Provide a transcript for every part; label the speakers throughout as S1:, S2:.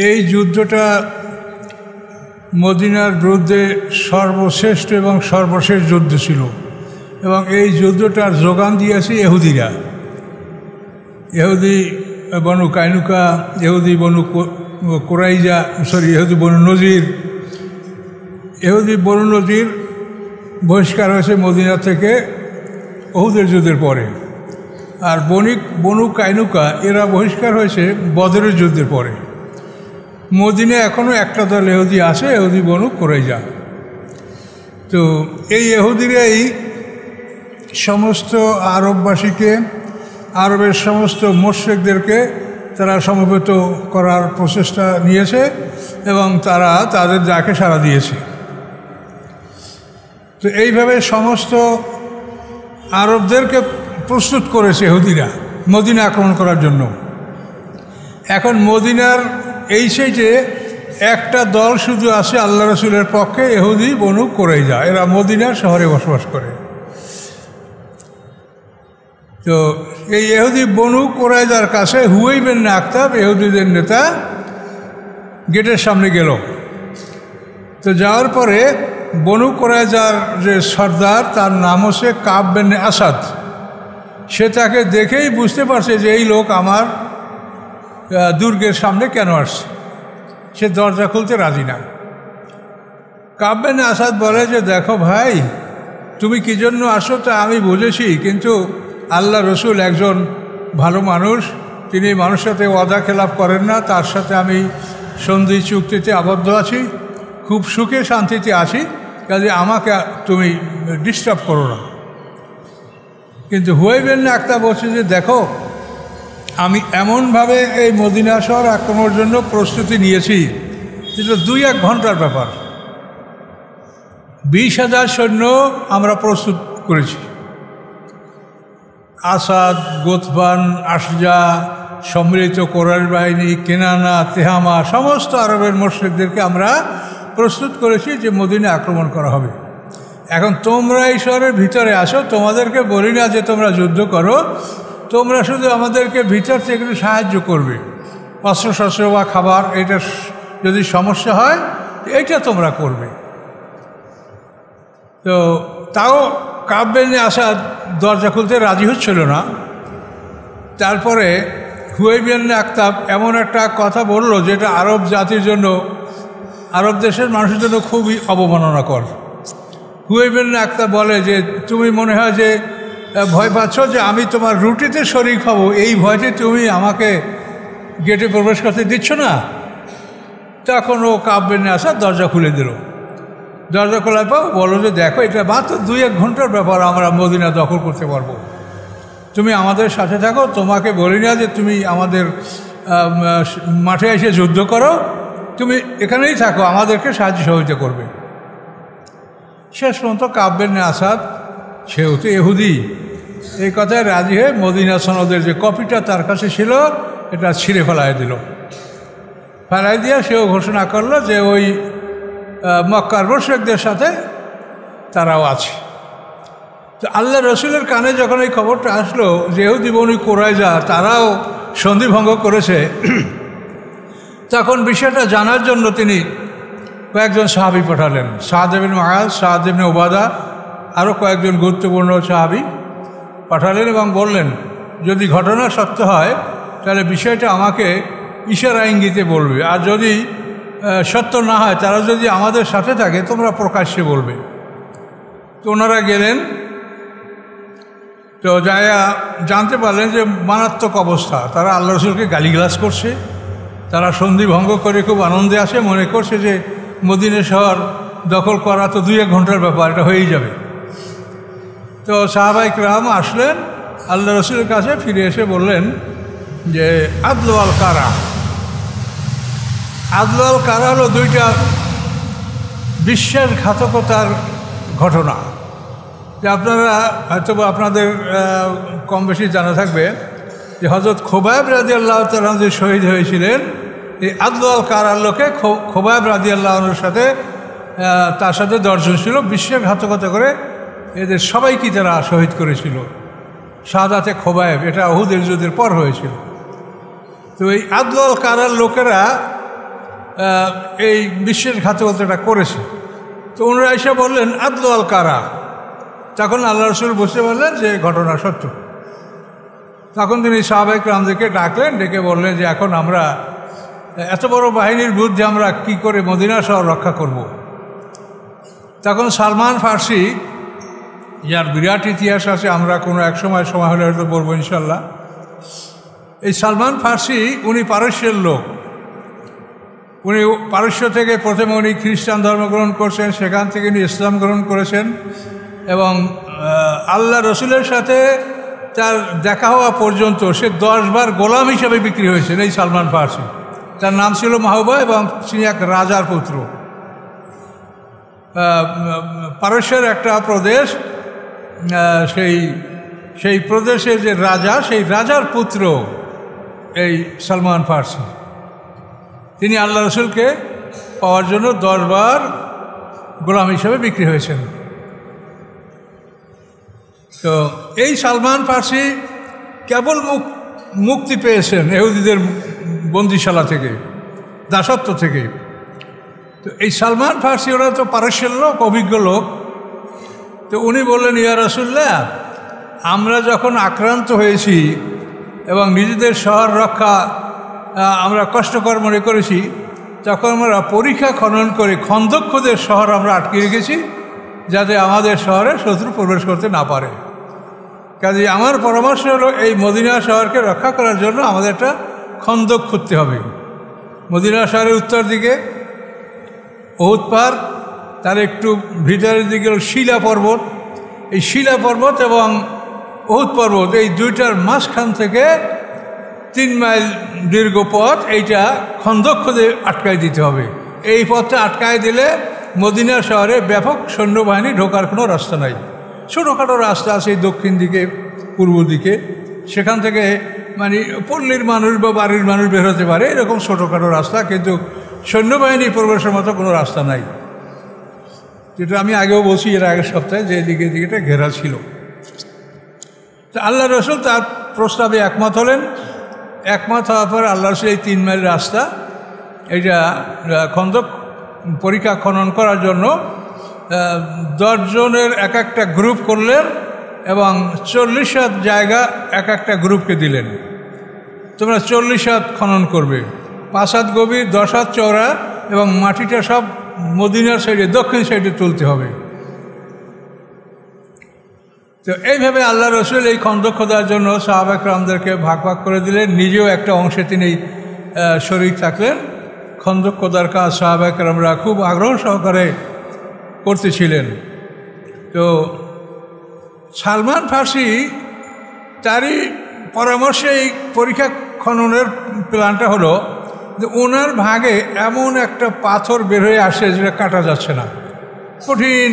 S1: এই যুদ্ধটা মদিনার বিরুদ্ধে সর্বশ্রেষ্ঠ এবং সর্বশেষ যুদ্ধ ছিল এবং এই যুদ্ধটার যোগান দিয়েছে ইহুদিরা। ইহুদি বনু কাইনুকা, ইহুদি বনু কুরাইজা, ইহুদি বনু নজির। ইহুদি বনু নজির বহিষ্কার হয়েছে মদিনা থেকে উহুদের যুদ্ধের পরে, আর বনু কাইনুকা এরা বহিষ্কার হয়েছে বদরের যুদ্ধের পরে। মদিনায় এখনও একটা দল ইহুদি আছে, ইহুদি বনু কুরাইজা। তো এই ইহুদিরাই সমস্ত আরববাসীকে, আরবের সমস্ত মুশরিকদেরকে তারা সমবেত করার প্রচেষ্টা নিয়েছে এবং তারা তাদের ডাকে সাড়া দিয়েছে। তো এইভাবে সমস্ত আরবদেরকে প্রস্তুত করেছে ইহুদিরা মদিনা আক্রমণ করার জন্য। এখন মদিনার এই সাইডে একটা দল শুধু আছে আল্লাহ রসুলের পক্ষে, ইহুদি বনু কুরাইজা। এরা মদিনা শহরে বসবাস করে। তো এই ইহুদি বনু কুরাইজার কাছে হুয়াই বিন আখতাব, ইহুদিদের নেতা, গেটের সামনে গেল। তো যাওয়ার পরে বনু কুরাইজার যে সর্দার, তার নাম হচ্ছে কাব বিন আসাদ, সে তাকে দেখেই বুঝতে পারছে যে এই লোক আমার দুর্গের সামনে কেন আসছে। সে দরজা খুলতে রাজি না। কাব বিন আসাদ বলে যে দেখো ভাই, তুমি কী জন্য আসো তা আমি বুঝেছি, কিন্তু আল্লাহ রসুল একজন ভালো মানুষ, তিনি মানুষের সাথে ওয়াদা খেলাপ করেন না, তার সাথে আমি সন্ধি চুক্তিতে আবদ্ধ আছি, খুব সুখে শান্তিতে আছি, কাজে আমাকে তুমি ডিস্টার্ব করো না। কিন্তু হুয়াই বিন আখতাব বলছে যে দেখো, আমি এমনভাবে এই মদিনা শহর আক্রমণের জন্য প্রস্তুতি নিয়েছি, এটা 2-1 ঘন্টার ব্যাপার। 20,000 সৈন্য আমরা প্রস্তুত করেছি। আসাদ, গোতবান, আশজা, সম্মিলিত কোরাইশ বাহিনী, কেনানা, তেহামা, সমস্ত আরবের মুশরিকদেরকে আমরা প্রস্তুত করেছি যে মদিনা আক্রমণ করা হবে। এখন তোমরা এই শহরের ভিতরে আসো, তোমাদেরকে বলি না যে তোমরা যুদ্ধ করো, তোমরা শুধু আমাদেরকে ভিতর থেকে একটু সাহায্য করবে, অস্ত্রশস্ত্র বা খাবার, এটা যদি সমস্যা হয় এইটা তোমরা করবে। তো তাও কাব বিন আসাদ দরজা খুলতে রাজি হচ্ছিল না। তারপরে হুয়াই বিন আখতাব এমন একটা কথা বলল যেটা আরব জাতির জন্য, আরব দেশের মানুষের জন্য খুবই অবমাননাকর। হুয়াই বিন আখতাব বলে যে তুমি মনে হয় যে ভয় পাচ্ছ যে আমি তোমার রুটিতে শরিক হব, এই ভয়তে তুমি আমাকে গেটে প্রবেশ করতে দিচ্ছ না। তখন ও কাব বিন আসাদ দরজা খুলে দিল। দরজা খোলার পর বলো যে দেখো, এটা মাত্র 2-1 ঘন্টার ব্যাপার, আমরা মদিনা দখল করতে পারবো, তুমি আমাদের সাথে থাকো, তোমাকে বলি না যে তুমি আমাদের মাঠে এসে যুদ্ধ করো, তুমি এখানেই থাকো, আমাদেরকে সাহায্য সহযোগিতা করবে। শেষ পর্যন্ত কাব বিন আসাদ, সেও তো ইহুদি, এই কথায় রাজি হয়ে মদিনা সনদের যে কপিটা তার কাছে ছিল এটা ছিঁড়ে ফেলাই দিল। ফেলাই দিয়ে সেও ঘোষণা করলো যে ওই মক্কার মুশরিকদের সাথে তারাও আছে। তো আল্লাহ রসুলের কানে যখন এই খবরটা আসলো যে ইহুদি বনু কুরাইজা তারাও সন্ধিভঙ্গ করেছে, তখন বিষয়টা জানার জন্য তিনি কয়েকজন সাহাবী পাঠালেন। সাদ ইবনে মুআয, সাদ ইবনে উবাদা, আরও কয়েকজন গুরুত্বপূর্ণ সাহাবী পাঠালেন এবং বললেন যদি ঘটনা সত্য হয় তাহলে বিষয়টা আমাকে ইশারা ইঙ্গিতে বলবে, আর যদি সত্য না হয়, তারা যদি আমাদের সাথে থাকে তোমরা প্রকাশ্যে বলবে। তো ওনারা গেলেন। তো যায়া জানতে পারলেন যে মারাত্মক অবস্থা, তারা আল্লাহ রসুলকে গালিগালাজ করছে, তারা সন্ধি ভঙ্গ করে খুব আনন্দে আসে, মনে করছে যে মদিনা শহর দখল করা তো 2-1 ঘন্টার ব্যাপার, এটা হয়েই যাবে। তো সাহাবায়ে কেরাম আসলেন আল্লাহ রসুলের কাছে, ফিরে এসে বললেন যে আদল আল কারা। আদল আল কারা হলো 2টা বিশ্বাসঘাতকতার ঘটনা, যে আপনারা হয়তো আপনাদের কম বেশি জানা থাকবে যে হযরত খোবাইব রাদিয়াল্লাহু তাআলা যে শহীদ হয়েছিলেন, এই আদল আল কারার লোকে খোবাইব রাদিয়াল্লাহু আনহুর সাথে তার সাথে 10 জন ছিল, বিশ্বাসঘাতকতা করে এদের সবাইকে তারা শহীদ করেছিল। শাহাদাতে খোবাইব, এটা উহুদের যুদ্ধের পর হয়েছিল। তো এই আদল আল কারার লোকেরা এই বিশ্বাসঘাতকতাটা করেছে। তো ওনারা এসে বললেন আদল আল কারা। তখন আল্লাহ রসুল বুঝতে পারলেন যে ঘটনা সত্য। তখন তিনি সাহাবায়ে কেরামদেরকে ডাকলেন, ডেকে বললেন যে এখন আমরা এত বড় বাহিনীর বিরুদ্ধে আমরা কি করে মদিনা শহর রক্ষা করব। তখন সালমান ফার্সি, যার বিরাট ইতিহাস আছে, আমরা কোনো এক সময় হলে হয়তো বলবো ইনশাল্লাহ। এই সালমান ফার্সি উনি পারস্যের লোক। উনি পারস্য থেকে প্রথমে উনি খ্রিস্টান ধর্ম গ্রহণ করছেন, সেখান থেকে উনি ইসলাম গ্রহণ করেছেন এবং আল্লাহ রসুলের সাথে তার দেখা হওয়া পর্যন্ত সে 10 বার গোলাম হিসেবে বিক্রি হয়েছেন এই সালমান ফার্সি। তার নাম ছিল মাহবুবা এবং তিনি এক রাজার পুত্র। পারস্যের একটা প্রদেশ, সেই প্রদেশের যে রাজা, সেই রাজার পুত্র এই সালমান ফার্সি। তিনি আল্লাহ রসুলকে পাওয়ার জন্য 10 বার গোলাম হিসেবে বিক্রি হয়েছেন। তো এই সালমান ফার্সি কেবল মুক্তি পেয়েছেন ইহুদিদের বন্দিশালা থেকে, দাসত্ব থেকে। তো এই সালমান ফার্সি, ওরা তো পারস্যের লোক, অভিজ্ঞ লোক। তো উনি বললেন, ইয়া রাসূলুল্লাহ, আমরা যখন আক্রান্ত হয়েছি এবং নিজেদের শহর রক্ষা আমরা কষ্টকর মনে করেছি, তখন আমরা পরিখা খনন করে খন্দক খোদের শহর আমরা আটকে রেখেছি, যাতে আমাদের শহরে শত্রু প্রবেশ করতে না পারে। কাজে আমার পরামর্শ হলো এই মদিনা শহরকে রক্ষা করার জন্য আমাদের একটা খন্দক খুঁড়তে হবে। মদিনা শহরের উত্তর দিকে উহুদ পাহাড়, তার একটু ভিতরের দিকে শিলা পর্বত। এই শিলা পর্বত এবং উহুদ পর্বত, এই দুইটার মাঝখান থেকে 3 মাইল দীর্ঘ পথ, এইটা খন্দক খুঁড়ে আটকায় দিতে হবে। এই পথটা আটকায় দিলে মদিনা শহরে ব্যাপক সৈন্যবাহিনী ঢোকার কোনো রাস্তা নাই। ছোটোখাটো রাস্তা আছে দক্ষিণ দিকে, পূর্ব দিকে, সেখান থেকে মানে পল্লীর মানুষ বা বাড়ির মানুষ বের হতে পারে, এরকম ছোটোখাটো রাস্তা, কিন্তু সৈন্যবাহিনী প্রবেশের মতো কোনো রাস্তা নাই। যেটা আমি আগেও বলছি এর আগের সপ্তাহে, যে দিকে ঘেরা ছিল। তো আল্লাহ রসুল তার প্রস্তাবে একমত হলেন। একমত হওয়ার পর আল্লাহ রসুল এই 3 মাইল রাস্তা, এইটা খন্দক পরিখা খনন করার জন্য 10 জনের এক একটা গ্রুপ করলেন এবং 40 হাত জায়গা এক একটা গ্রুপকে দিলেন। তোমরা 40 হাত খনন করবে, 5 হাত গভীর, 10 হাত চওড়া, এবং মাটিটা সব মদিনার সাইডে, দক্ষিণ সাইডে তুলতে হবে। তো এইভাবে আল্লাহ রসুল এই খন্দক খোদার জন্য সাহাবায়ে কেরামদেরকে ভাগ ভাগ করে দিলেন। নিজেও একটা অংশে তিনি শরীক থাকলেন। খন্দক খোদার কাজ সাহাবায়ে কেরামরা খুব আগ্রহ সহকারে করতেছিলেন। তো সালমান ফার্সি তারই পরামর্শে এই পরিখা খননের প্ল্যানটা হলো যে ওনার ভাগে এমন একটা পাথর বের হয়ে আসে যেটা কাটা যাচ্ছে না। কঠিন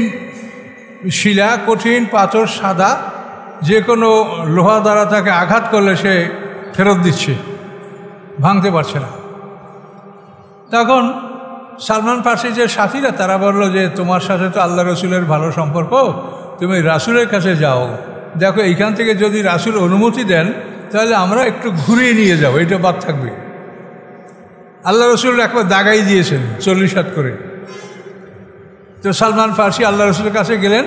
S1: শিলা, কঠিন পাথর, সাদা, যে কোনো লোহা দ্বারা তাকে আঘাত করলে সে ফেরত দিচ্ছে, ভাঙতে পারছে না। তখন সালমান ফার্সি যে সাথীরা, তারা বলল যে তোমার সাথে তো আল্লাহ রসুলের ভালো সম্পর্ক, তুমি রাসূলের কাছে যাও, দেখো এইখান থেকে যদি রাসূল অনুমতি দেন তাহলে আমরা একটু ঘুরিয়ে নিয়ে যাবো, এটা বাদ থাকবে। আল্লাহ রসুল একবার দাগাই দিয়েছেন 40 হাত করে। তো সালমান ফার্সি আল্লাহ রসুলের কাছে গেলেন।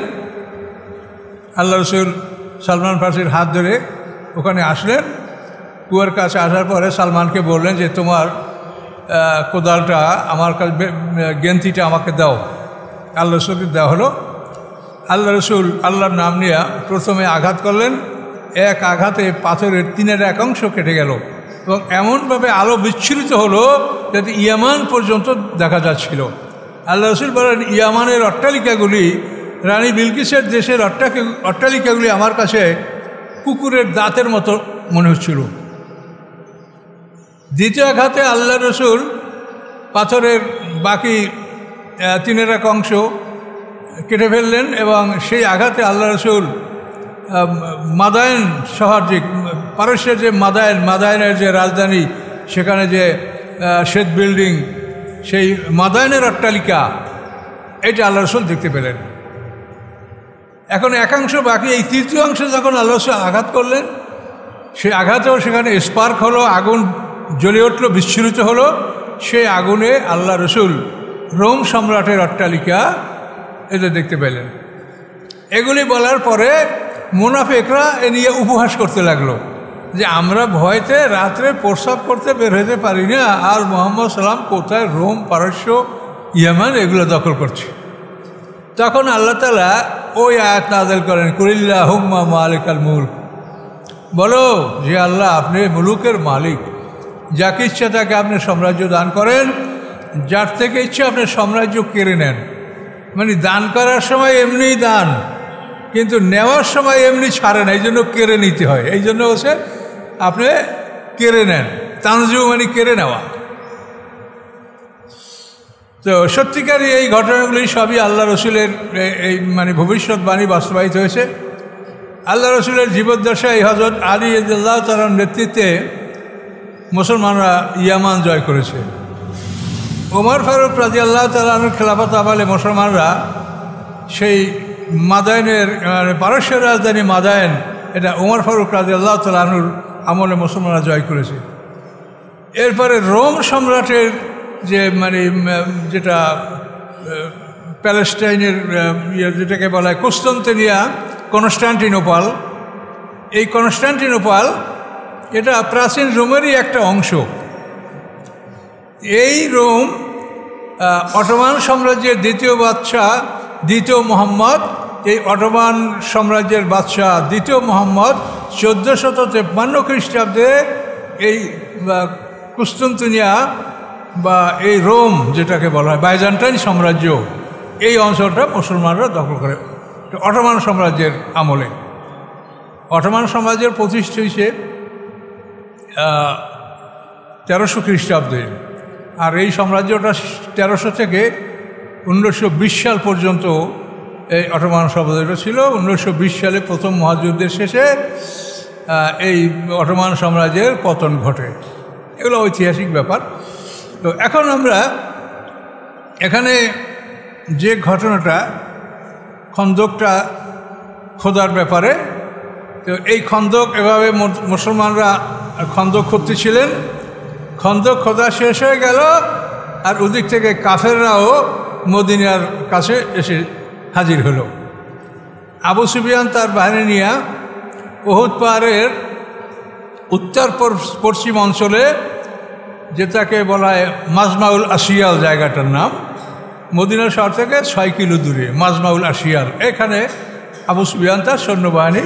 S1: আল্লাহ রসুল সালমান ফার্সির হাত ধরে ওখানে আসলেন। কুয়ার কাছে আসার পরে সালমানকে বললেন যে তোমার কোদালটা আমার কাছে, গেন্তিটা আমাকে দাও। আল্লাহ রসুলকে দেওয়া হলো। আল্লাহ রসুল আল্লাহর নাম নিয়ে প্রথমে আঘাত করলেন। এক আঘাতে পাথরের 3/1 অংশ কেটে গেল এবং এমনভাবে আলো বিচ্ছুরিত হলো যাতে ইয়ামান পর্যন্ত দেখা যাচ্ছিল। আল্লাহ রসুল বলেন, ইয়ামানের অট্টালিকাগুলি, রানী বিলকিসের দেশের অট্টালিকাগুলি আমার কাছে কুকুরের দাঁতের মতো মনে হচ্ছিল। দ্বিতীয় আঘাতে আল্লাহ রসুল পাথরের বাকি 3/1 অংশ কেটে ফেললেন এবং সেই আঘাতে আল্লাহ রসুল মাদায়েন শহর, যে পারস্যের যে মাদায়েনের যে রাজধানী, সেখানে যে শ্বেত বিল্ডিং, সেই মাদায়েনের অট্টালিকা, এটা আল্লাহ রসুল দেখতে পেলেন। এখন একাংশ বাকি, এই তৃতীয় অংশে যখন আল্লাহ রসুল আঘাত করলেন, সেই আঘাতেও সেখানে স্পার্ক হলো, আগুন জ্বলে উঠল, বিস্ফোরিত হলো সেই আগুনে আল্লাহ রসুল রোম সম্রাটের অট্টালিকা এটা দেখতে পেলেন। এগুলি বলার পরে মুনাফিকরা এ নিয়ে উপহাস করতে লাগলো যে আমরা ভয়তে রাত্রে প্রস্রাব করতে বের হতে পারি না, আর মুহাম্মদ সাল্লাম কোথায় রোম, পারস্য, ইয়ামান এগুলো দখল করছে। তখন আল্লাহ তাআলা ওই আয়াত নাযিল করেন, কুলিল্লাহুম্মা মালিকাল মুলক, বলো যে আল্লাহ আপনি মুলুকের মালিক, যাকে ইচ্ছা তাকে আপনি সাম্রাজ্য দান করেন, যার থেকে ইচ্ছা আপনি সাম্রাজ্য কেড়ে নেন। মানে দান করার সময় এমনিই দান, কিন্তু নেওয়ার সময় এমনি ছাড়ে না, এই জন্য কেড়ে নিতে হয়। এই জন্য হচ্ছে আপনি কেড়ে নেন, তানজিউ মানে কেড়ে নেওয়া। তো সত্যিকারই এই ঘটনাগুলি সবই আল্লাহ রসুলের এই মানে ভবিষ্যৎবাণী বাস্তবায়িত হয়েছে। আল্লাহ রসুলের জীবদ্দশায় হযরত আলী রাদিয়াল্লাহু তাআলার নেতৃত্বে মুসলমানরা ইয়ামান জয় করেছে। ওমর ফারুক রাদিয়াল্লাহু তাআলার খেলাফত আমলে মুসলমানরা সেই মাদায়েনের পারস্যের রাজধানী মাদায়েন, এটা ওমর ফারুক রাদিয়াল্লাহু তাআলার আমলে মুসলমানরা জয় করেছে। এরপরে রোম সম্রাটের যে মানে যেটা প্যালেস্টাইনের যেটাকে বলা হয় কনস্টান্টিনোপল, এই কনস্টান্টিনোপল এটা প্রাচীন রোমেরই একটা অংশ। এই রোম অটোমান সাম্রাজ্যের দ্বিতীয় বাদশাহ দ্বিতীয় মোহাম্মদ, এই অটোমান সাম্রাজ্যের বাদশাহ দ্বিতীয় মোহাম্মদ 1453 খ্রিস্টাব্দে এই কুস্তান্তনিয়া বা এই রোম যেটাকে বলা হয় বাইজেন্টাইন সাম্রাজ্য, এই অঞ্চলটা মুসলমানরা দখল করে অটোমান সাম্রাজ্যের আমলে। অটোমান সাম্রাজ্যের প্রতিষ্ঠা হয়েছে 1300 খ্রিস্টাব্দে, আর এই সাম্রাজ্যটা 1300 থেকে 1920 সাল পর্যন্ত এই অটোমান সাম্রাজ্যটা ছিল। 1920 সালে প্রথম মহাযুদ্ধের শেষে এই অটোমান সাম্রাজ্যের পতন ঘটে। এগুলো ঐতিহাসিক ব্যাপার। তো এখন আমরা এখানে যে ঘটনাটা খন্দকটা খোদার ব্যাপারে, তো এই খন্দক এভাবে মুসলমানরা খন্দক খুঁড়তেছিলেন, খন্দক খোদা শেষ হয়ে গেল, আর ওদিক থেকে কাফেররাও মদিনার কাছে এসে হাজির হলো। আবু সুফিয়ান তার বাহিনী নিয়ে উহুদ পাহাড়ের উত্তর পশ্চিম অঞ্চলে, যেটাকে বলা হয় মাজমাউল আশিয়াল, জায়গাটার নাম মদিনা শহর থেকে 6 কিলো দূরে মাজমাউল আশিয়াল, এখানে আবু সুফিয়ান তার সৈন্যবাহিনী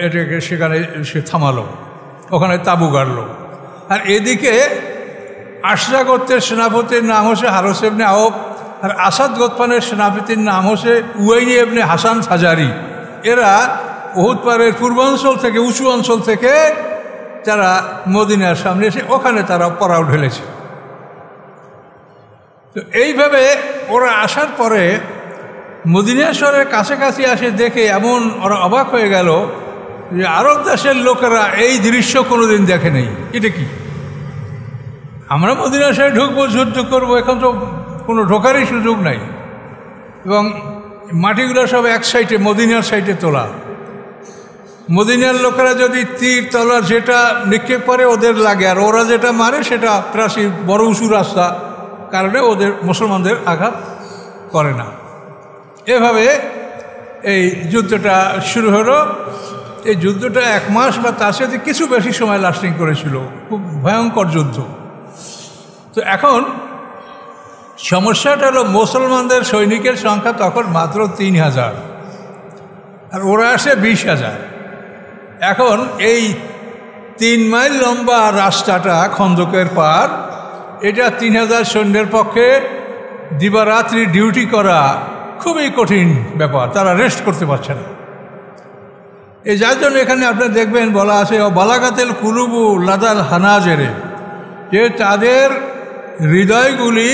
S1: এটাকে সেখানে সে থামালো, ওখানে তাঁবু গাড়ল। আর এদিকে আশরা গোত্রের সেনাপতির নাম হচ্ছে হারস ইবনে আওফ, আর আসাদ গোত্রের সেনাপতির নাম হচ্ছে উয়াইনি ইবনে হাসান ফাজারি। এরা উহুদ পাহাড়ের পূর্বাঞ্চল থেকে, উঁচু অঞ্চল থেকে তারা মদিনার সামনে এসে ওখানে তারা পড়াও ঢেলেছে। তো এইভাবে ওরা আসার পরে মদিনা শহরের কাছাকাছি আসে দেখে এমন ওরা অবাক হয়ে গেল যে আরব দেশের লোকেরা এই দৃশ্য কোনোদিন দেখে নেই। এটা কি, আমরা মদিনা শহরে ঢুকবো, যুদ্ধ করবো, এখন তো কোনো ঢোকারই সুযোগ নাই, এবং মাটিগুলো সব এক সাইডে মদিনার সাইডে তোলা। মদিনার লোকেরা যদি তীর তলোয়ার যেটা নিক্ষেপ করে ওদের লাগে, আর ওরা যেটা মারে সেটা প্রাচীর বড় উঁচু রাস্তা কারণে ওদের মুসলমানদের আঘাত করে না। এভাবে এই যুদ্ধটা শুরু হলো। এই যুদ্ধটা 1 মাস বা তার সাথে কিছু বেশি সময় লাস্টিং করেছিল, খুব ভয়ঙ্কর যুদ্ধ। তো এখন সমস্যাটা হলো মুসলমানদের সৈনিকের সংখ্যা তখন মাত্র 3000, আর ওরা আসে 20,000। এখন এই 3 মাইল লম্বা রাস্তাটা খন্দকের পার, এটা 3000 সৈন্যের পক্ষে দিবারাত্রি ডিউটি করা খুবই কঠিন ব্যাপার, তারা রেস্ট করতে পারছে না। এই যার জন্য এখানে আপনারা দেখবেন বলা আছে বালাগাতেল কুলুবু লাদাল হানাজেরে, যে তাদের হৃদয়গুলি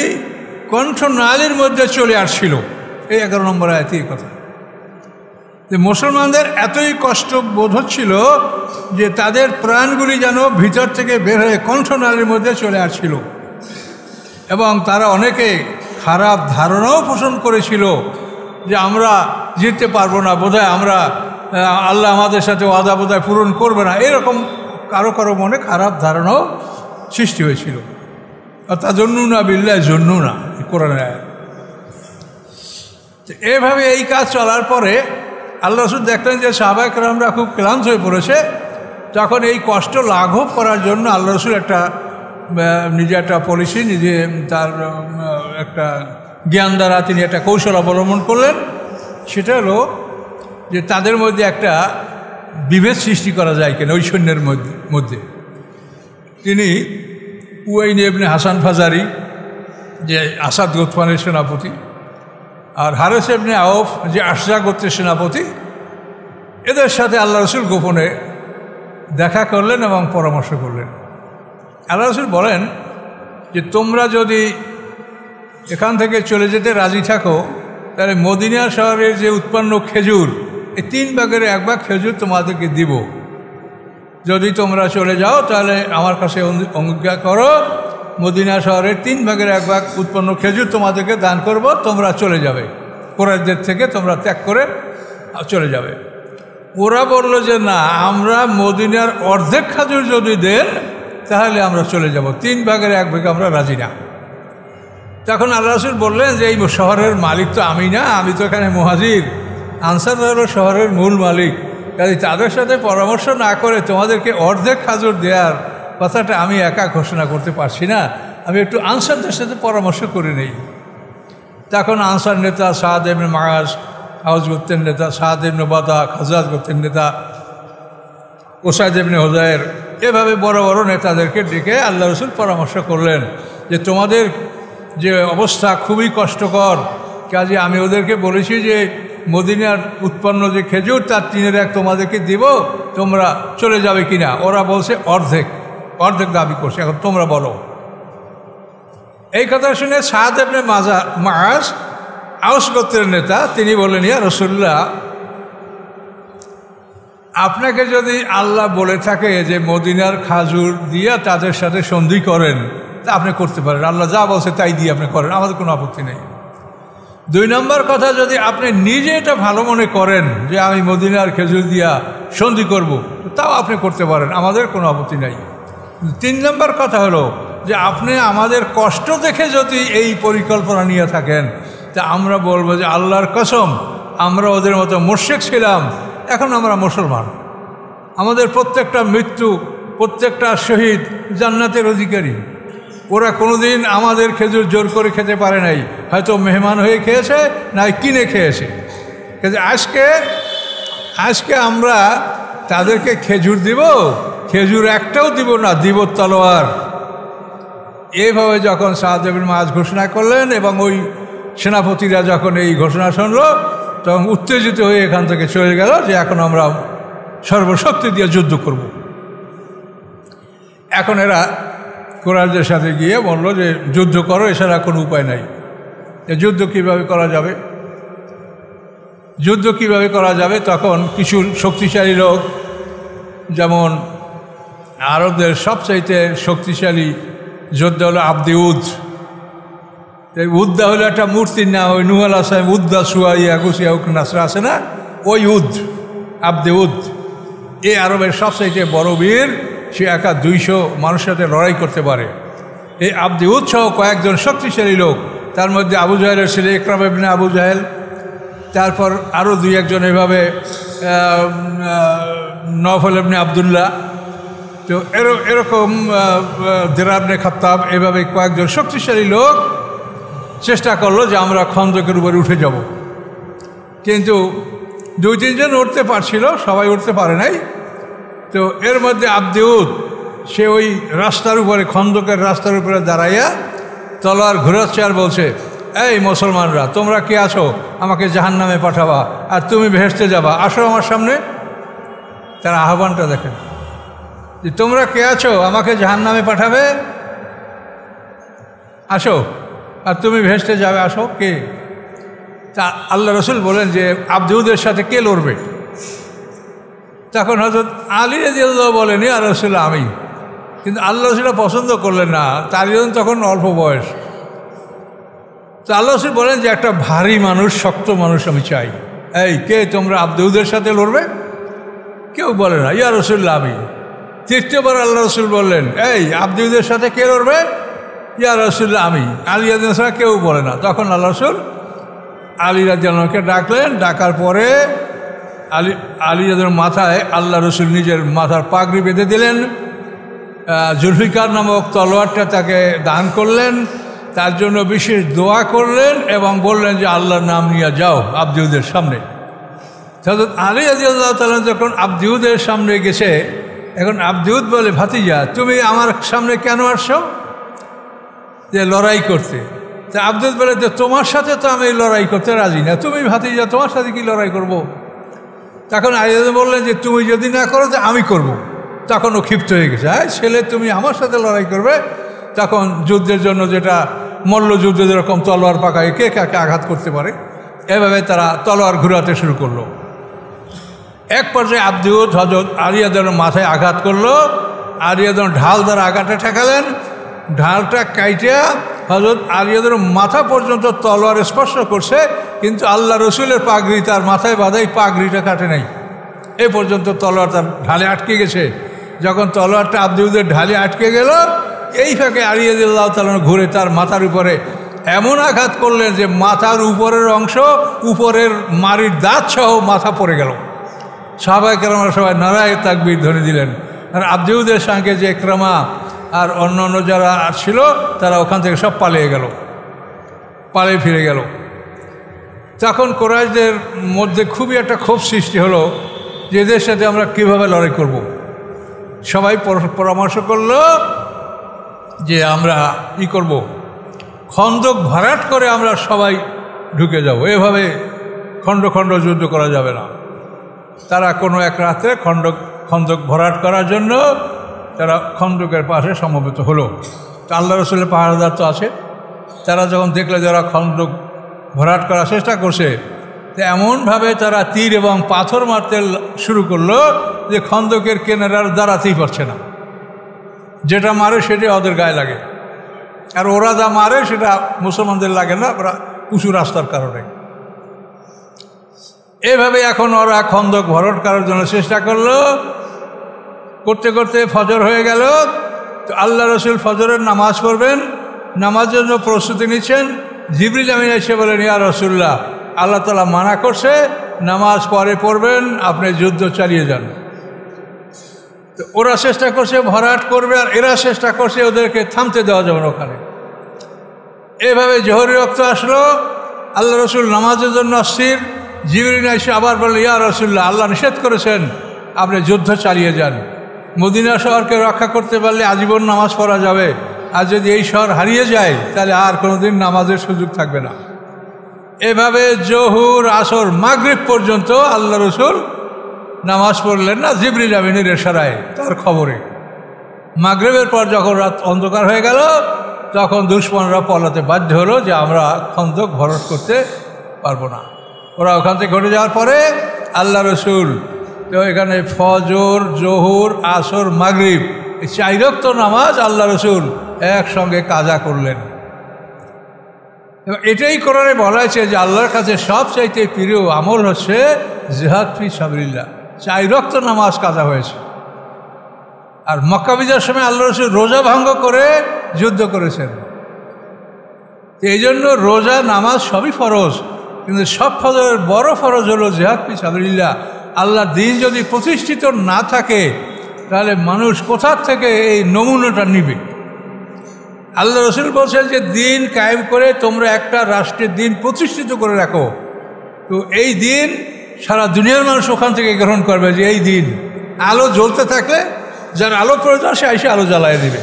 S1: কণ্ঠনালীর মধ্যে চলে আসছিল। এই 11 নম্বর আয়াতের কথা, যে মুসলমানদের এতই কষ্ট বোধ হচ্ছিল যে তাদের প্রাণগুলি যেন ভিতর থেকে বের হয়ে কণ্ঠনালীর মধ্যে চলে আসছিল, এবং তারা অনেকে খারাপ ধারণাও পোষণ করেছিল যে আমরা জিততে পারবো না, বোধহয় আমরা আল্লাহ আমাদের সাথে ওয়াদা বোধহয় পূরণ করবে না, এরকম কারো কারো মনে খারাপ ধারণাও সৃষ্টি হয়েছিল। তাজন্নুনা বিল্লাহ জন্নুনা, কোরআনের আয়াত। তো এইভাবে এই কাজ চলার পরে আল্লাহ রাসূল দেখলেন যে সাহাবায়ে কেরামরা খুব ক্লান্ত হয়ে পড়েছে। তখন এই কষ্ট লাঘব করার জন্য আল্লাহ রাসূল নিজে একটা পলিসি, নিজে তার একটা জ্ঞান দ্বারা তিনি একটা কৌশল অবলম্বন করলেন। সেটা হলো যে তাদের মধ্যে একটা বিভেদ সৃষ্টি করা যায় কিনা ওই সৈন্যের মধ্যে। তিনি উয়াইন ইবনে হাসান ফাজারি, যে আসাদ গোত্রনের সেনাপতি, আর হারেস ইবনে আউফ, যে আশজা গোত্রের সেনাপতি, এদের সাথে আল্লাহ রাসূল গোপনে দেখা করলেন এবং পরামর্শ করলেন। আল্লাহ রাসূল বলেন যে তোমরা যদি এখান থেকে চলে যেতে রাজি থাকো, তাহলে মদিনা শহরের যে উৎপন্ন খেজুর, এই 3 ভাগের 1 ভাগ খেজুর তোমাদেরকে দিব। যদি তোমরা চলে যাও তাহলে আমার কাছে অঙ্গীকার করো, মদিনা শহরের 3 ভাগের 1 ভাগ উৎপন্ন খেজুর তোমাদেরকে দান করব, তোমরা চলে যাবে, কুরাইশদের থেকে তোমরা ত্যাগ করে চলে যাবে। ওরা বলল যে না, আমরা মদিনার অর্ধেক খেজুর যদি দেন তাহলে আমরা চলে যাব, 3 ভাগের 1 ভাগ আমরা রাজি না। তখন আল্লাহ রাসূল বললেন যে এই শহরের মালিক তো আমি না, আমি তো এখানে মুহাজির, আনসার হলো শহরের মূল মালিক, কাজে তাদের সাথে পরামর্শ না করে তোমাদেরকে অর্ধেক খেজুর দেওয়ার কথাটা আমি একা ঘোষণা করতে পারছি না, আমি একটু আনসারদের সাথে পরামর্শ করে নেই। তখন আনসার নেতা সাদ ইবনে মুআজ, আওস গোত্রের নেতা সাদ ইবনে উবাদা, খাজরাজ গোত্রের নেতা উসাইদ ইবনে হুযায়র, এভাবে বড় বড় নেতাদেরকে ডেকে আল্লাহ রাসূল পরামর্শ করলেন যে তোমাদের যে অবস্থা খুবই কষ্টকর, কাজে আমি ওদেরকে বলেছি যে মদিনার উৎপন্ন যে খেজুর তার 3/1 তোমাদেরকে দিব, তোমরা চলে যাবে কিনা। ওরা বলছে অর্ধেক দাবি করছে, এখন তোমরা বলো। এই কথা শুনে সাদ ইবনে মুআজ, আওস গোত্রের নেতা, তিনি বললেন ইয়া রাসূলুল্লাহ, আপনাকে যদি আল্লাহ বলে থাকে যে মদিনার খাজুর দিয়ে তাদের সাথে সন্ধি করেন, তা আপনি করতে পারেন, আল্লাহ যা বলছে তাই দিয়ে আপনি করেন, আমাদের কোনো আপত্তি নেই। 2 নম্বর কথা, যদি আপনি নিজে এটা ভালো মনে করেন যে আমি মদিনার খেজুর দিয়া সন্ধি করব, তাও আপনি করতে পারেন, আমাদের কোনো আপত্তি নাই। 3 নম্বর কথা হলো যে আপনি আমাদের কষ্ট দেখে যদি এই পরিকল্পনা নিয়ে থাকেন, তা আমরা বলবো যে আল্লাহর কসম, আমরা ওদের মতো মুশরিক ছিলাম, এখন আমরা মুসলমান। আমাদের প্রত্যেকটা মৃত্যু, প্রত্যেকটা শহীদ জান্নাতের অধিকারী। ওরা কোনোদিন আমাদের খেজুর জোর করে খেতে পারে নাই, হয়তো মেহমান হয়ে খেয়েছে, না কিনে খেয়েছে। কিন্তু আজকে আমরা তাদেরকে খেজুর দিব, খেজুর একটাও দিব না, দিব তলোয়ার। এইভাবে যখন সাদ ইবনে মুআজ ঘোষণা করলেন এবং ওই সেনাপতিরা যখন এই ঘোষণা শুনল, তখন উত্তেজিত হয়ে এখান থেকে চলে গেল যে এখন আমরা সর্বশক্তি দিয়ে যুদ্ধ করব। এখন এরা কুরাইশদের সাথে গিয়ে বলল যে যুদ্ধ করো, এছাড়া কোনো উপায় নাই। যুদ্ধ কিভাবে করা যাবে? তখন কিছু শক্তিশালী লোক, যেমন আরবদের সবচাইতে শক্তিশালী যোদ্ধা হলো আব্দে উদ। উদ্দা হলো একটা মূর্তির নাম, ওই নূহ আলাইহিস সালাম উদ্দা সুয়াইয়া গুসিয়া নাসরা আছে না, ওই আব্দে উদ। এই আরবের সবচাইতে বড় বীর, সে একা 200 মানুষের সাথে লড়াই করতে পারে। এই আব্দে উদ সহ কয়েকজন শক্তিশালী লোক, তার মধ্যে আবু জাহেলের ছেলে ইকরাম ইবনে আবু জাহেল, তারপর আরও 2-1 এভাবে নওফল ইবনে আবদুল্লাহ, তো এরকম দিরার ইবনে খাত্তাব, এভাবে কয়েকজন শক্তিশালী লোক চেষ্টা করলো যে আমরা খন্দকের উপরে উঠে যাব। কিন্তু 2-3 জন উঠতে পারছিল, সবাই উঠতে পারে নাই। তো এর মধ্যে আব্দে উদ, সে ওই রাস্তার উপরে, খন্দকের রাস্তার উপরে দাঁড়াইয়া তলোয়ার ঘুরাচ্ছে আর বলছে, এই মুসলমানরা, তোমরা কে আছো? আমাকে জাহান্নামে পাঠাবা আর তুমি বেহেশতে যাবা, আসো আমার সামনে। তার আহ্বানটা দেখেন যে তোমরা কে আছো, আমাকে জাহান্নামে পাঠাবে, আসো, আর তুমি বেহেশতে যাবে, আসো। কে? তা আল্লাহ রাসূল বলেন যে আব্দে উদের সাথে কে লড়বে? তখন হযরত আলী রাদিয়াল্লাহু বলেন, ইয়া রাসূলুল্লাহ, আমি। কিন্তু আল্লাহ রাসূল পছন্দ করলেন না, তার তখন অল্প বয়স। তো আল্লাহ রাসূল বলেন যে একটা ভারী মানুষ, শক্ত মানুষ আমি চাই। এই কে তোমরা আব্দে উদের সাথে লড়বে? কেউ বলে না, ইয়া রাসূলুল্লাহ, আমি। 3য়বার আল্লাহ রাসূল বললেন, এই আব্দে উদের সাথে কে লড়বে? ইয়া রাসূলুল্লাহ, আমি। আলী রাদিয়াল্লাহু ছাড়া কেউ বলে না। তখন আল্লাহ রাসূল আলী রাদিয়াল্লাহুকে ডাকলেন। ডাকার পরে আলী রাদিয়াল্লাহুর মাথায় আল্লাহ রসুল নিজের মাথার পাগড়ি বেঁধে দিলেন, জুলফিকার নামক তলোয়ারটা তাকে দান করলেন, তার জন্য বিশেষ দোয়া করলেন এবং বললেন যে আল্লাহর নাম নিয়ে যাও আবদিউদের সামনে। হযরত আলী রাদিয়াল্লাহু তাআলা যখন আবদিউদের সামনে গেছে, এখন আবদিউদ বলে, ভাতিজা তুমি আমার সামনে কেন আসছো? যে লড়াই করতে। তা আবদিউদ বলে, যে তোমার সাথে তো আমি লড়াই করতে রাজি না, তুমি ভাতিজা তোমার সাথে কি লড়াই করব? তখন আলী রাদিয়াল্লাহু বললেন যে তুমি যদি না করো তো আমি করব। তখন ও ক্ষিপ্ত হয়ে গেছে, হ্যাঁ ছেলে তুমি আমার সাথে লড়াই করবে? তখন যুদ্ধের জন্য, যেটা মল্লযুদ্ধ যেরকম তলোয়ার পাকায় কে কাকে আঘাত করতে পারে, এভাবে তারা তলোয়ার ঘুরাতে শুরু করলো। এক পর্যায়ে আবদিউদ হযরত আলী রাদিয়াল্লাহুর মাথায় আঘাত করলো। আলী রাদিয়াল্লাহু ঢাল দ্বারা আঘাতটা ঠেকালেন। ঢালটা কাইটা হযরত আলী রাদিয়াল্লাহুর মাথা পর্যন্ত তলোয়ার স্পর্শ করছে, কিন্তু আল্লাহ রসুলের পাগড়ি তার মাথায় বাঁধাই পাগড়িটা কাটে নাই। এ পর্যন্ত তলোয়ার তার ঢালে আটকে গেছে। যখন তলোয়ারটা আবদিউদের ঢালে আটকে গেল, এই ফাঁকে আলী রাদিয়াল্লাহু তাআলা ঘুরে তার মাথার উপরে এমন আঘাত করলেন যে মাথার উপরের অংশ, উপরের মাড়ির দাঁত সহ মাথা পড়ে গেল। সাহাবায়ে কেরামরা সবাই নারায়ে তাকবীর ধ্বনি দিলেন। আর আবদিউদের সঙ্গে যে ইকরামা আর অন্যান্য যারা ছিল তারা ওখান থেকে সব পালিয়ে গেল, পালিয়ে ফিরে গেল। তখন কুরাইশদের মধ্যে খুবই একটা ক্ষোভ সৃষ্টি হলো যে এদের সাথে আমরা কীভাবে লড়াই করব। সবাই পরামর্শ করলো যে আমরা ই করব, খন্দক ভরাট করে আমরা সবাই ঢুকে যাব, এভাবে খণ্ড খণ্ড যুদ্ধ করা যাবে না। তারা কোনো এক রাত্রে খন্দক ভরাট করার জন্য তারা খন্দকের পাশে সমবেত হলো। আল্লাহ রসুলের পাহারাদার তো আছে, তারা যখন দেখলে যারা খন্দক ভরাট করার চেষ্টা করছে, তো এমনভাবে তারা তীর এবং পাথর মারতে শুরু করলো যে খন্দকের কিনারার দাঁড়াতেই পারছে না। যেটা মারে সেটা ওদের গায়ে লাগে, আর ওরা যা মারে সেটা মুসলমানদের লাগে না, ওরা উঁচু রাস্তার কারণে। এভাবে এখন ওরা খন্দক ভরাট করার জন্য চেষ্টা করলো। করতে করতে ফজর হয়ে গেল। তো আল্লাহ রসুল ফজরের নামাজ পড়বেন, নামাজের জন্য প্রস্তুতি নিচ্ছেন। জিবরিল আমিন এসে বলেন, ইয়া রাসূলুল্লাহ, আল্লাহ তাআলা মানা করছে নামাজ পরে পড়বেন, আপনি যুদ্ধ চালিয়ে যান। তো ওরা চেষ্টা করছে ভরাট করবে, আর এরা চেষ্টা করছে ওদেরকে থামতে দেওয়া যাবে না ওখানে। এভাবে জোহরের ওয়াক্ত আসলো, আল্লাহ রসুল নামাজের জন্য অস্থির। জিবরিল এসে আবার বলল, ইয়া রাসূলুল্লাহ, আল্লাহ নিষেধ করেছেন আপনি যুদ্ধ চালিয়ে যান। মদিনা শহরকে রক্ষা করতে পারলে আজীবন নামাজ পড়া যাবে, আর যদি এই শহর হারিয়ে যায় তাহলে আর কোনোদিন নামাজের সুযোগ থাকবে না। এভাবে জোহর, আসর, মাগরিব পর্যন্ত আল্লাহ রসুল নামাজ পড়লেন না, জিবরিল আমিনের ইশারায়, তার খবরে। মাগরিবের পর যখন রাত অন্ধকার হয়ে গেল, তখন দুশমনরা পলাতে বাধ্য হলো যে আমরা খন্দক ভরাট করতে পারবো না। ওরা ওখান থেকে ঘটে যাওয়ার পরে আল্লাহ রসুল তো এখানে ফজর, জোহর, আসর, মাগরিব এই 4 ওয়াক্ত নামাজ আল্লাহ রসুল একসঙ্গে কাজা করলেন। এবং এটাই কোরআনে বলা হয়েছে যে আল্লাহর কাছে সবচাইতে প্রিয় আমল হচ্ছে জিহাদ ফি সাবিলিল্লাহ। 4 ওয়াক্ত নামাজ কাজা হয়েছে। আর মক্কা বিজয়ের সময় আল্লাহ রসুল রোজা ভঙ্গ করে যুদ্ধ করেছেন। এই জন্য রোজা, নামাজ সবই ফরজ, কিন্তু সব ফরজের বড় ফরজ হলো জিহাদ ফি সাবিলিল্লাহ। আল্লাহর দিন যদি প্রতিষ্ঠিত না থাকে তাহলে মানুষ কোথার থেকে এই নমুনাটা নিবে? আল্লাহ রসুল বলছেন যে দিন কায়েম করে তোমরা একটা রাষ্ট্রের দিন প্রতিষ্ঠিত করে রাখো, তো এই দিন সারা দুনিয়ার মানুষ ওখান থেকে গ্রহণ করবে। যে এই দিন আলো জ্বলতে থাকলে যার আলো প্রয়োজন সে এসে আলো জ্বালায় দিবে।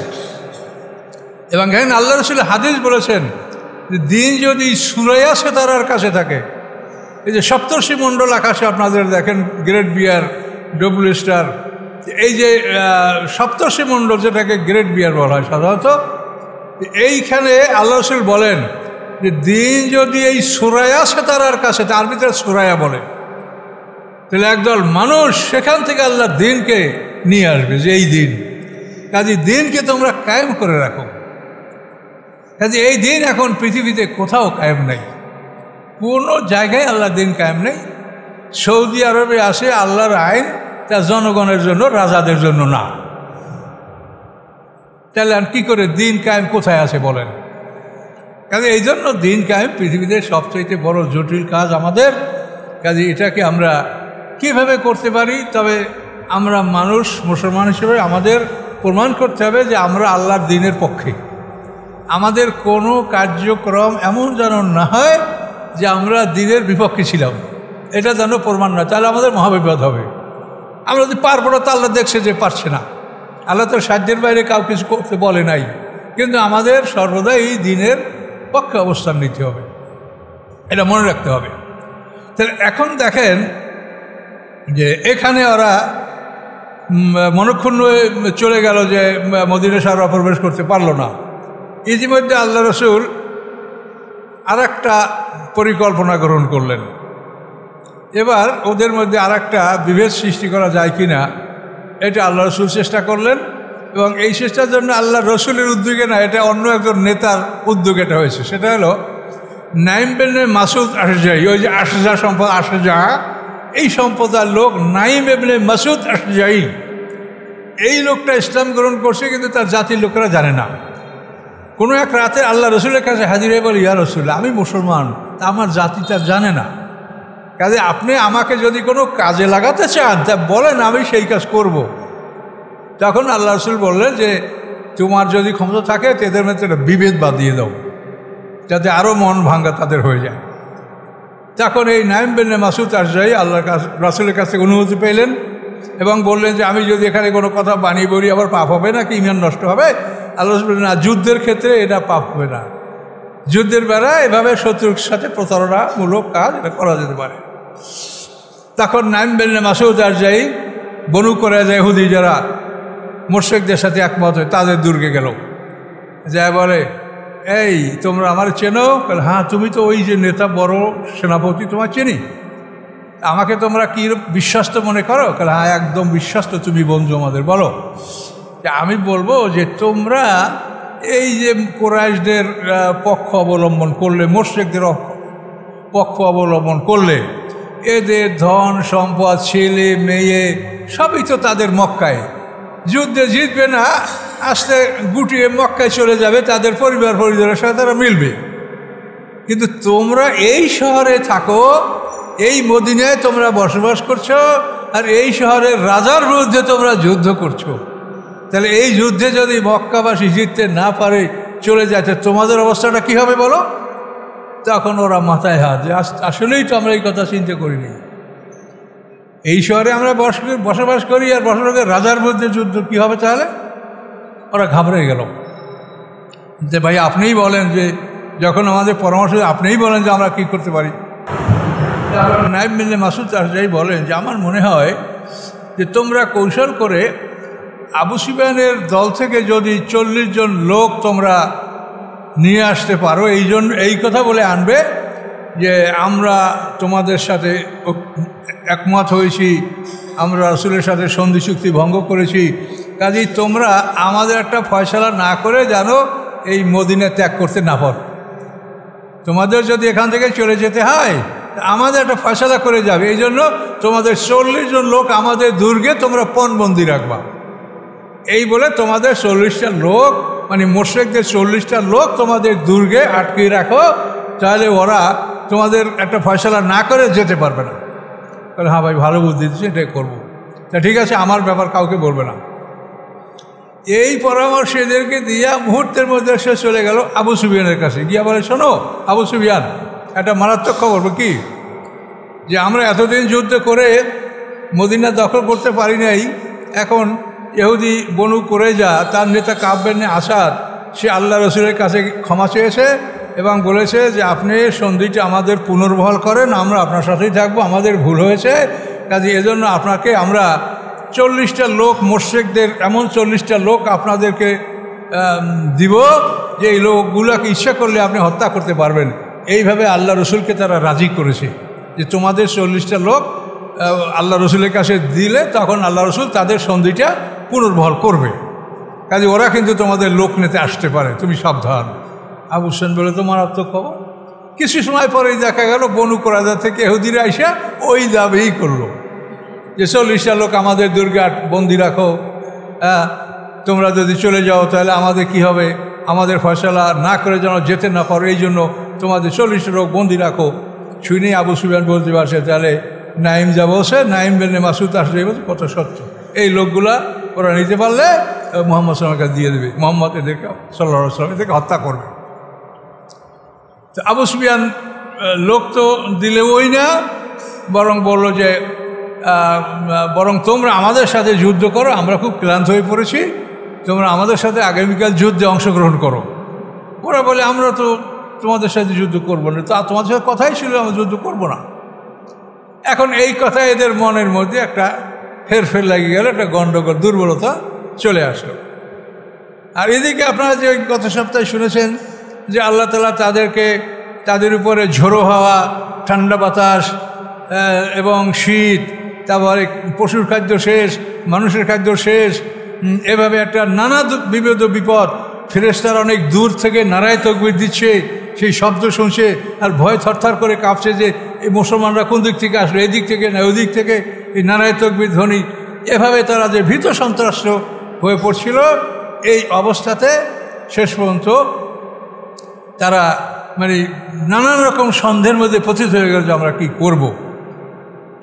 S1: এবং এখানে আল্লাহ রসুল হাদিস বলেছেন যে দিন যদি সুরাইয়া সেতারার কাছে থাকে, এই যে সপ্তর্ষি মণ্ডল আকাশে আপনাদের দেখেন গ্রেট বিয়ার, ডবল স্টার, এই যে সপ্তর্ষি মণ্ডল যেটাকে গ্রেট বিয়ার বলা হয় সাধারণত, এইখানে আল্লাহ রসুল বলেন যে দিন যদি এই সুরাইয়া সেতারার কাছে, তার ভিতরে সুরাইয়া বলে, তাহলে একদল মানুষ সেখান থেকে আল্লাহ দিনকে নিয়ে আসবে। যে এই দিন, কাজে দিনকে তোমরা কায়েম করে রাখো। কাজে এই দিন এখন পৃথিবীতে কোথাও কায়েম নেই, কোনো জায়গায় আল্লাহ দিন কায়েম নেই। সৌদি আরবে আসে আল্লাহর আইন, তা জনগণের জন্য, রাজাদের জন্য না। তাহলে আর কী করে দিন কায়েম কোথায় আছে বলেন? কাজে এই জন্য দিন কায়েম পৃথিবীতে সবচেয়ে বড় জটিল কাজ আমাদের। কাজে এটাকে আমরা কিভাবে করতে পারি? তবে আমরা মানুষ মুসলমান হিসেবে আমাদের প্রমাণ করতে হবে যে আমরা আল্লাহর দ্বীনের পক্ষে। আমাদের কোনো কার্যক্রম এমন যেন না হয় যে আমরা দ্বীনের বিপক্ষে ছিলাম, এটা যেন প্রমাণ নয়, তাহলে আমাদের মহাবিপদ হবে। আমরা যদি পারবো না, তা আল্লাহ দেখছে যে পারছে না। আল্লাহ তো সাধ্যের বাইরে কাউ কিছু করতে বলে নাই, কিন্তু আমাদের সর্বদা এই দ্বীনের পক্ষে অবস্থান নিতে হবে, এটা মনে রাখতে হবে। তাহলে এখন দেখেন যে এখানে ওরা মনক্ষুণ্ণ চলে গেল যে মদিনা শহরে প্রবেশ করতে পারলো না। ইতিমধ্যে আল্লাহ রসুল আর একটা পরিকল্পনা গ্রহণ করলেন। এবার ওদের মধ্যে আর একটা বিভেদ সৃষ্টি করা যায় কি না, এটা আল্লাহ রসুল চেষ্টা করলেন। এবং এই চেষ্টার জন্য আল্লাহ রসুলের উদ্যোগে না, এটা অন্য একজন নেতার উদ্যোগে এটা হয়েছে। সেটা হলো নাইম বিন মাসুদ আশজাই, ওই যে আশজা সম্পদ, আশজা এই সম্প্রদায়ের লোক নাইম ইবনে মাসুদ আশজাই, এই লোকটা ইসলাম গ্রহণ করছে, কিন্তু তার জাতির লোকেরা জানে না। কোনো এক রাতে আল্লাহ রসুলের কাছে হাজির হয়ে বলে, ইয়া রসুল্লাহ, আমি মুসলমান, তা আমার জাতি তার জানে না। কাজে আপনি আমাকে যদি কোনো কাজে লাগাতে চান তা বলেন, আমি সেই কাজ করব। তখন আল্লাহ রসুল বললেন যে তোমার যদি ক্ষমতা থাকে তাদের মধ্যে একটা বিভেদ বাঁধিয়ে দাও, যাতে আরও মন ভাঙ্গা তাদের হয়ে যায়। তখন এই নাইম বিন মাসুদ আশজাই আল্লাহর কাছে রাসূলের কাছে অনুমতি পেলেন এবং বললেন যে আমি যদি এখানে কোনো কথা বানিয়ে বলি আবার পাপ হবে না, কি ইমান নষ্ট হবে? আল্লাহ রসুল বললেন, না, যুদ্ধের ক্ষেত্রে এটা পাপ হবে না। যুদ্ধের বেলা এভাবে শত্রুর সাথে প্রতারণামূলক কাজ এটা করা যেতে পারে। তখন নাইম বিন মাসুদ আশজাই বনু কুরাইজা ইহুদি যারা মুশরিকদের সাথে একমত হয় তাদের দুর্গে গেল, যা বলে, এই তোমরা আমার চেনো? হ্যাঁ, তুমি তো ওই যে নেতা, বড় সেনাপতি, তোমার চিনি। আমাকে তোমরা কি বিশ্বস্ত মনে করো? হ্যাঁ, একদম বিশ্বস্ত, তুমি বন্ধু আমাদের। বলো। যে আমি বলবো যে তোমরা এই যে কুরাইশদের পক্ষ অবলম্বন করলে, মুশরিকদের পক্ষ অবলম্বন করলে, এদের ধন সম্পদ, ছেলে মেয়ে সবই তো তাদের মক্কায়, যুদ্ধে জিতবে না, আস্তে গুটিয়ে মক্কায় চলে যাবে, তাদের পরিবার পরিজনের সাথে তারা মিলবে। কিন্তু তোমরা এই শহরে থাকো, এই মদিনায় তোমরা বসবাস করছো, আর এই শহরের রাজার বিরুদ্ধে তোমরা যুদ্ধ করছো। তাহলে এই যুদ্ধে যদি মক্কাবাসী জিততে না পারে, চলে যায়, তোমাদের অবস্থাটা কী হবে বলো? তখন ওরা মাথায় হাত, যে আসলেই তো আমরা এই কথা চিন্তা করিনি। এই শহরে আমরা বসবাস করি, আর বসবাসের রাজার বিরুদ্ধে যুদ্ধ কী হবে? তাহলে ওরা ঘাবড়ে গেল যে ভাই আপনিই বলেন, যে যখন আমাদের পরামর্শ আপনিই বলেন যে আমরা কী করতে পারি। নাইম বিন মাসুদ আশজাই বলেন যে আমার মনে হয় যে তোমরা কৌশল করে আবু সুফিয়ানের দল থেকে যদি 40 জন লোক তোমরা নিয়ে আসতে পারো, এই কথা বলে আনবে যে আমরা তোমাদের সাথে একমত হয়েছি, আমরা রাসূলের সাথে সন্ধি চুক্তি ভঙ্গ করেছি, কাজেই তোমরা আমাদের একটা ফয়সালা না করে জানো এই মদিনা ত্যাগ করতে না পারো। তোমাদের যদি এখান থেকে চলে যেতে হয়, আমাদের একটা ফয়সালা করে যাবে, এই জন্য তোমাদের 40 জন লোক আমাদের দুর্গে তোমরা পণবন্দি রাখবা। এই বলে তোমাদের 40টা লোক, মানে মুশরিকদের 40টা লোক তোমাদের দুর্গে আটকে রাখো, তাহলে ওরা তোমাদের একটা ফয়সালা না করে যেতে পারবে না। হ্যাঁ ভাই, ভালো বুদ্ধি দিচ্ছে, এটাই করবো। তা ঠিক আছে, আমার ব্যাপার কাউকে বলবে না। এই পরামর্শ এদেরকে দিয়া মুহূর্তের মধ্যে সে চলে গেল আবু সুফিয়ানের কাছে, গিয়া বলে, শোনো আবু সুফিয়ান, একটা মারাত্মক খবর কি, যে আমরা এতদিন যুদ্ধ করে মদিনা দখল করতে পারি নাই, এখন ইহুদি বনু কুরাইজা তার নেতা কাব বিন আসাদ সে আল্লাহ রসুলের কাছে ক্ষমা চেয়েছে এবং বলেছে যে আপনি সন্ধিটা আমাদের পুনর্বহাল করেন, আমরা আপনার সাথেই থাকবো, আমাদের ভুল হয়েছে, কাজে এজন্য আপনাকে আমরা 40টা লোক, মুশরিকদের এমন 40টা লোক আপনাদেরকে দিব যে এই লোকগুলোকে ইচ্ছা করলে আপনি হত্যা করতে পারবেন। এইভাবে আল্লাহ রসুলকে তারা রাজি করেছে যে তোমাদের 40টা লোক আল্লাহ রসুলের কাছে দিলে তখন আল্লাহ রসুল তাদের সন্ধিটা পুনর্বহাল করবে, কাজে ওরা কিন্তু তোমাদের লোক নিতে আসতে পারে, তুমি সাবধান। আবু সুফিয়ান বলে, তো মারাত্মক খবর। কিছু সময় পরেই দেখা গেল বনু কুরাইজা থেকে ইহুদিরা আইসা ওই দাবিই করলো যে 40টা লোক আমাদের দুর্গে বন্দি রাখো। তোমরা যদি চলে যাও তাহলে আমাদের কি হবে, আমাদের ফয়সালা না করে যেন যেতে না পারো, এই জন্য তোমাদের 40 লোক বন্দি রাখো। শুনেই আবু সুফিয়ান বলতে পারছে তাহলে নাইম যা বলছে, নাইম বেন মাসুদ আসলে কত সত্য, এই লোকগুলা ওরা নিতে পারলে মোহাম্মদ সাল্লামের কাছে দিয়ে দেবে, মোহাম্মদ এদেরকে সাল্লাল্লাহু আলাইহি ওয়াসাল্লাম এদেরকে হত্যা করবে। তো আবু সুফিয়ান লোক তো দিলেওই না, বরং বলল যে বরং তোমরা আমাদের সাথে যুদ্ধ করো, আমরা খুব ক্লান্ত হয়ে পড়েছি, তোমরা আমাদের সাথে আগামীকাল যুদ্ধে অংশগ্রহণ করো। ওরা বলে আমরা তো তোমাদের সাথে যুদ্ধ করবো না, তা তোমাদের সাথে কথাই ছিল আমরা যুদ্ধ করবো না। এখন এই কথা এদের মনের মধ্যে একটা হেরফের লাগিয়ে গেল, একটা গণ্ডগোল, দুর্বলতা চলে আসলো। আর এদিকে আপনারা যে গত সপ্তাহে শুনেছেন যে আল্লাহ তাআলা তাদের উপরে ঝোড়ো হাওয়া, ঠান্ডা বাতাস এবং শীত, তারপরে পশুর খাদ্য শেষ, মানুষের খাদ্য শেষ, এভাবে একটা নানা বিপদ, ফেরেশতারা অনেক দূর থেকে নারায়ে তাকবীর দিচ্ছে, সেই শব্দ শুনছে আর ভয় থরথর করে কাঁপছে যে এই মুসলমানরা কোন দিক থেকে আসলো, এদিক থেকে না ওদিক থেকে, এই নারায়ে তাকবীর ধ্বনি, এভাবে তারা যে ভীত সন্ত্রস্ত হয়ে পড়ছিল। এই অবস্থাতে শেষ পর্যন্ত তারা মানে নানান রকম সন্দেহের মধ্যে পতিত হয়ে গেল যে আমরা কী করব।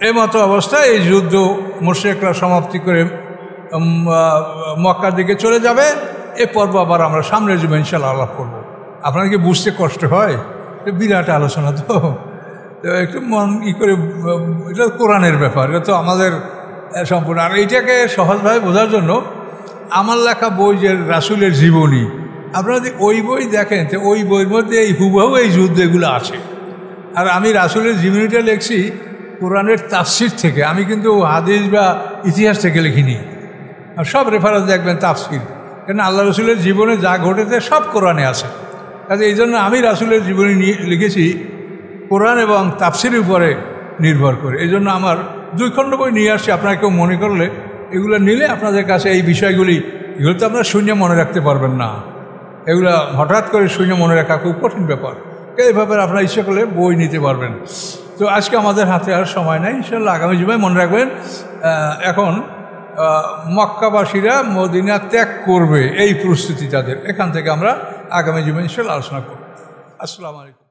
S1: এই মতো অবস্থায় এই যুদ্ধ মুশরিকরা সমাপ্তি করে মক্কার দিকে চলে যাবে। এ পর্ব আবার আমরা সামনে যাবো ইনশাআল্লাহ আলাপ করবো। আপনার কি বুঝতে কষ্ট হয়? বিরাট আলোচনা তো একটু মন করে, এটা কোরআনের ব্যাপার, এটা তো আমাদের সম্পূর্ণ। আর এইটাকে সহজভাবে বোঝার জন্য আমার লেখা বই যে রাসূলের জীবনী, আপনারা যদি ওই বই দেখেন তো ওই বইয়ের মধ্যে এই হুবহু এই যুদ্ধ এগুলো আছে। আর আমি রাসূলের জীবনীটা লিখছি কোরআনের তাফসির থেকে, আমি কিন্তু হাদিস বা ইতিহাস থেকে লিখিনি। আর সব রেফারেন্স দেখবেন তাফসির, কেন আল্লাহ রসুলের জীবনে যা ঘটেছে সব কোরআনে আছে। কাজে এই জন্য আমি রাসূলের জীবনী লিখেছি কোরআন এবং তাফসিরের উপরে নির্ভর করে। এই জন্য আমার 2 খণ্ড বই নিয়ে আসছি। আপনারা কেউ মনে করলে এগুলো নিলে আপনাদের কাছে এই বিষয়গুলো তো আপনারা শূন্য মনে রাখতে পারবেন না, এগুলো হঠাৎ করে শূন্য মনে রাখা খুব কঠিন ব্যাপার। এই ব্যাপারে আপনারা ইচ্ছা করলে বই নিতে পারবেন। তো আজকে আমাদের হাতে আর সময় নাই, ইনশাআল্লাহ আগামী জুমায় মনে রাখবেন। এখন মক্কাবাসীরা মদিনা ত্যাগ করবে, এই প্রস্তুতি তাদের। এখান থেকে আমরা আগামী জুমায় ইনশাআল্লাহ আলোচনা করব। আসসালামু আলাইকুম।